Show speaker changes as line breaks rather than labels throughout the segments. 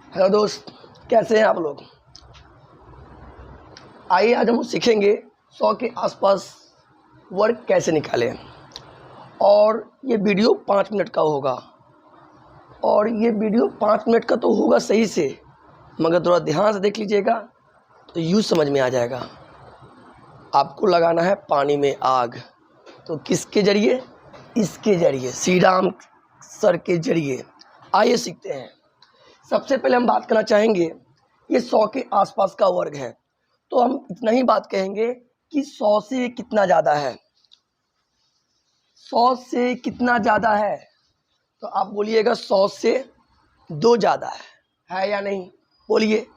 Hello दोस्त, कैसे हैं आप लोग। आइए आज हम सीखेंगे 100 के आसपास वर्ग कैसे निकालें। और ये वीडियो 5 मिनट का होगा। और ये वीडियो 5 मिनट का तो होगा सही से, मगर थोड़ा ध्यान से देख लीजिएगा तो यूँ समझ में आ जाएगा। आपको लगाना है पानी में आग, तो किसके ज़रिए? इसके ज़रिए, श्री राम सर के ज़रिए। आइए सीखते हैं। सबसे पहले हम बात करना चाहेंगे, ये 100 के आसपास का वर्ग है, तो हम इतना ही बात कहेंगे कि 100 से कितना ज़्यादा है। 100 से कितना ज़्यादा है, तो आप बोलिएगा 100 से 2 ज़्यादा है या नहीं? बोलिए।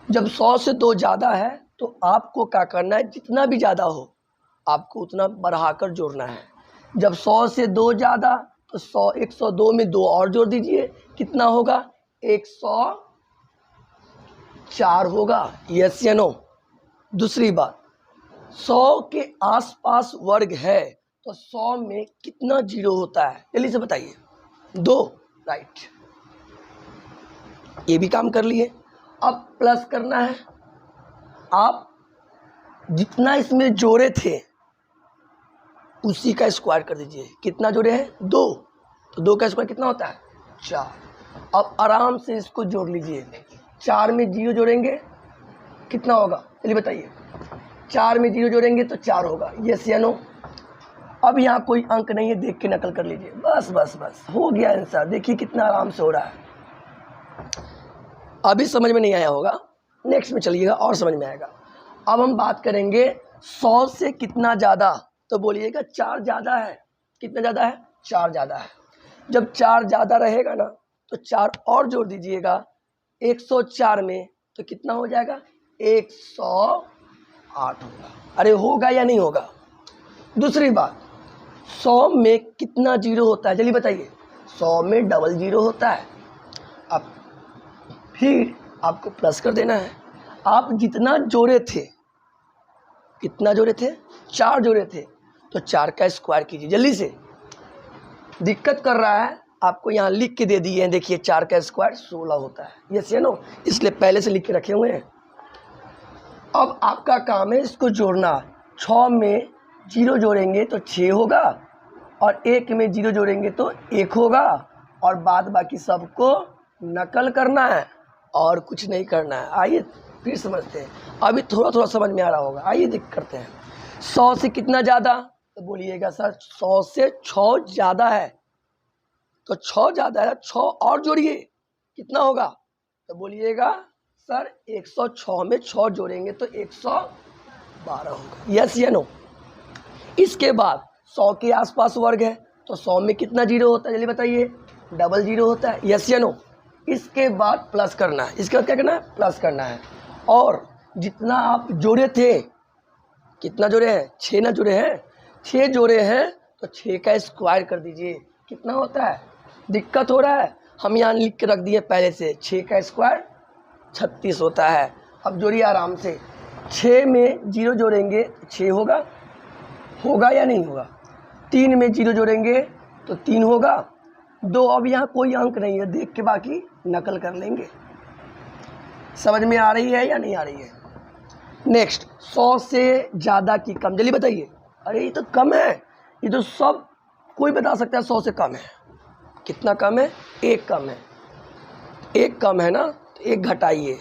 जब 100 से 2 ज़्यादा है तो आपको क्या करना है, जितना भी ज़्यादा हो आपको उतना बढ़ाकर जोड़ना है। जब 100 से 2 ज़्यादा तो 102 में 2 और जोड़ दीजिए, कितना होगा? 104 होगा। यस या नो? दूसरी बात, 100 के आसपास वर्ग है तो 100 में कितना जीरो होता है, जल्दी से बताइए। 2, राइट। ये भी काम कर लिए। अब प्लस करना है। आप जितना इसमें जोड़े थे उसी का स्क्वायर कर दीजिए। कितना जोड़े हैं? 2, तो 2 का स्क्वायर कितना होता है? 4। अब आराम से इसको जोड़ लीजिए। 4 में 0 जोड़ेंगे कितना होगा, चलिए बताइए। 4 में 0 जोड़ेंगे तो 4 होगा। यस या नो? अब यहाँ कोई अंक नहीं है, देख के नकल कर लीजिए। बस बस बस, हो गया आंसर। देखिए कितना आराम से हो रहा है। अभी समझ में नहीं आया होगा, नेक्स्ट में चलिएगा और समझ में आएगा। अब हम बात करेंगे 100 से कितना ज़्यादा, तो बोलिएगा 4 ज़्यादा है। कितना ज़्यादा है? 4 ज़्यादा है। जब 4 ज़्यादा रहेगा ना तो 4 और जोड़ दीजिएगा 104 में, तो कितना हो जाएगा? 108 होगा। अरे होगा या नहीं होगा? दूसरी बात, 100 में कितना जीरो होता है, जल्दी बताइए। 100 में डबल जीरो होता है। अब फिर आपको प्लस कर देना है। आप जितना जोड़े थे, कितना जोड़े थे? 4 जोड़े थे, तो 4 का स्क्वायर कीजिए जल्दी से। दिक्कत कर रहा है, आपको यहाँ लिख के दे दिए हैं। देखिए 4 का स्क्वायर 16 होता है। यस या नो? इसलिए पहले से लिख के रखे हुए हैं। अब आपका काम है इसको जोड़ना। 6 में 0 जोड़ेंगे तो 6 होगा, और 1 में 0 जोड़ेंगे तो 1 होगा, और बाद बाकी सबको नकल करना है और कुछ नहीं करना है। आइए फिर समझते हैं। अभी थोड़ा थोड़ा समझ में आ रहा होगा। आइए देख करते हैं। 100 से कितना ज़्यादा, तो बोलिएगा सर 100 से 6 ज़्यादा है। तो 6 ज़्यादा है, 6 और जोड़िए, कितना होगा? तो बोलिएगा सर 106 में 6 जोड़ेंगे तो 112 होगा। यस या नो? इसके बाद 100 के आसपास वर्ग है तो 100 में कितना जीरो होता है, जल्दी बताइए। डबल जीरो होता है। यस या नो? इसके बाद प्लस करना है। इसके बाद क्या करना है? प्लस करना है। और जितना आप जोड़े थे, कितना जोड़े हैं? 6 ना जोड़े हैं? 6 जोड़े हैं तो 6 का स्क्वायर कर दीजिए। कितना होता है? दिक्कत हो रहा है, हम यहाँ लिख के रख दिए पहले से। 6 का स्क्वायर 36 होता है। अब जोड़िए आराम से। 6 में 0 जोड़ेंगे तो 6 होगा। होगा या नहीं होगा? 3 में 0 जोड़ेंगे तो 3 होगा। 2, अब यहाँ कोई अंक नहीं है, देख के बाकी नकल कर लेंगे। समझ में आ रही है या नहीं आ रही है? नेक्स्ट, 100 से ज़्यादा की कम, जल्दी बताइए। अरे ये तो कम है, ये तो सब कोई बता सकता है 100 से कम है। कितना कम है? 1 कम है। 1 कम है ना, तो 1 घटाइए।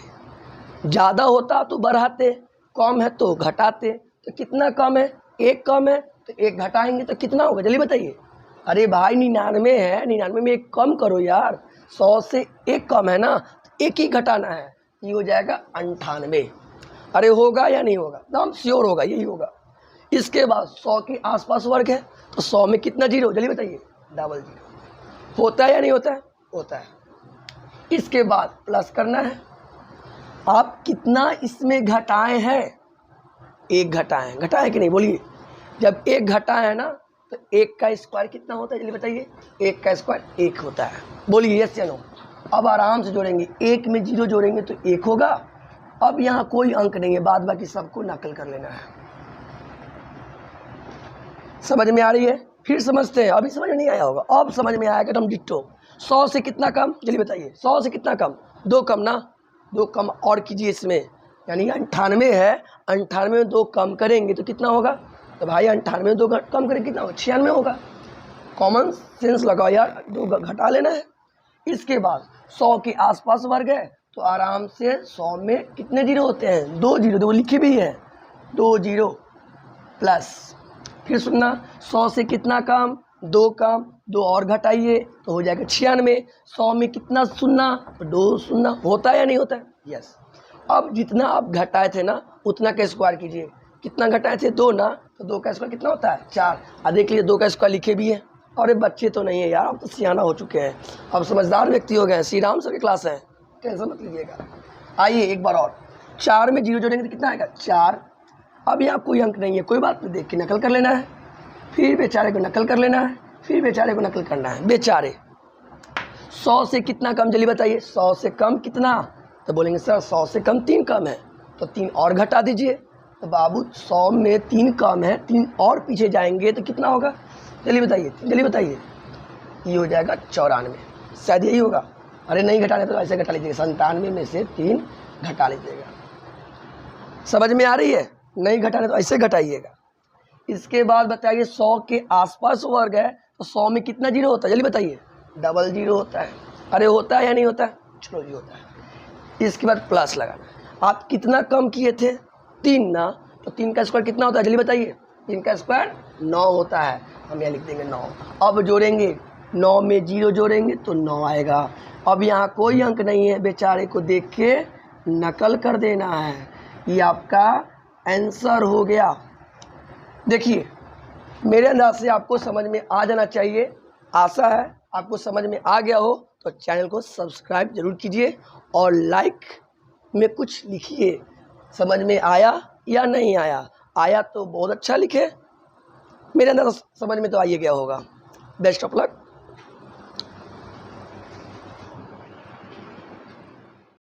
ज़्यादा होता तो बढ़ाते, कम है तो घटाते। तो कितना कम है? 1 कम है, तो 1 घटाएंगे तो कितना होगा, जल्दी बताइए। अरे भाई 99 है, 99 में 1 कम करो यार। 100 से 1 कम है ना, तो 1 ही घटाना है, ये हो जाएगा 98। अरे होगा या नहीं होगा? एकदम श्योर होगा, यही होगा। इसके बाद 100 के आसपास वर्ग है तो 100 में कितना जीरो, जल्दी बताइए। डबल जीरो होता है या नहीं होता है? होता है। इसके बाद प्लस करना है। आप कितना इसमें घटाए हैं? 1 घटाए हैं। घटाए कि नहीं, बोलिए। जब 1 घटाए है ना तो 1 का स्क्वायर कितना होता है, जल्दी बताइए। 1 का स्क्वायर 1 होता है। बोलिए यस या नो? अब आराम से जोड़ेंगे। 1 में 0 जोड़ेंगे तो 1 होगा। अब यहाँ कोई अंक नहीं है, बाद बाकी सबको नकल कर लेना है। समझ में आ रही है? फिर समझते हैं। अभी समझ में नहीं आया होगा, अब समझ में आएगा। एकदम डिट्टो। 100 से कितना कम, जल्दी बताइए। 100 से कितना कम? 2 कम ना, 2 कम और कीजिए इसमें, यानी 98 है, 98 में 2 कम करेंगे तो कितना होगा? तो भाई 98 में 2 कम करेंगे कितना होगा? 96 होगा। कॉमन सेंस लगाओ यार, 2 घटा लेना है। इसके बाद 100 के आसपास वर्ग है तो आराम से 100 में कितने जीरो होते हैं? 2 जीरो, 2 लिखे भी है, 2 जीरो प्लस, फिर सुनना 100 से कितना कम? 2 कम, 2 और घटाइए तो हो जाएगा 96। 100 में कितना शून्य? तो 2 शून्य होता है या नहीं होता है? यस। अब जितना आप घटाए थे ना उतना का स्क्वायर कीजिए। कितना घटाए थे? 2 ना, तो 2 का स्क्वायर कितना होता है? 4। अब देख लीजिए 2 का स्क्वायर लिखे भी है। अरे बच्चे तो नहीं है यार, अब तो सियाना हो चुके हैं, अब समझदार व्यक्ति हो गए हैं, श्री राम सर की क्लास है, टेंशन मत लीजिएगा। आइए एक बार और, 4 में 0 जोड़ेंगे तो कितना आएगा? 4। अब यहाँ कोई अंक नहीं है, कोई बात नहीं, देख के नकल कर लेना है, फिर बेचारे को नकल कर लेना है, फिर बेचारे को नकल करना है। बेचारे 100 से कितना कम? जल्दी बताइए, 100 से कम कितना? तो बोलेंगे सर 100 से कम 3 कम है, तो 3 और घटा दीजिए। तो बाबू 100 में 3 कम है, 3 और पीछे जाएंगे तो कितना होगा? जल्दी बताइए, जल्दी बताइए। ये हो जाएगा 94, शायद यही होगा। अरे नहीं घटाने तो ऐसे घटा लीजिएगा, 97 में से 3 घटा लीजिएगा। समझ में आ रही है? नहीं घटाने तो ऐसे घटाइएगा। इसके बाद बताइए 100 के आसपास वर्ग है तो 100 में कितना जीरो होता है? जल्दी बताइए। डबल जीरो होता है। अरे होता है या नहीं होता है? चलो जी होता है। इसके बाद प्लस लगाना। आप कितना कम किए थे? 3 ना, तो 3 का स्क्वायर कितना होता है? जल्दी बताइए। 3 का स्क्वायर 9 होता है, हम यहाँ लिख देंगे 9। अब जोड़ेंगे, 9 में 0 जोड़ेंगे तो 9 आएगा। अब यहाँ कोई अंक नहीं है, बेचारे को देख के नकल कर देना है। ये आपका आंसर हो गया। देखिए मेरे अंदाज से आपको समझ में आ जाना चाहिए, आशा है आपको समझ में आ गया हो। तो चैनल को सब्सक्राइब जरूर कीजिए और लाइक में कुछ लिखिए, समझ में आया या नहीं आया। आया तो बहुत अच्छा लिखे, मेरे अंदर समझ में तो आ ही गया होगा। Best of luck.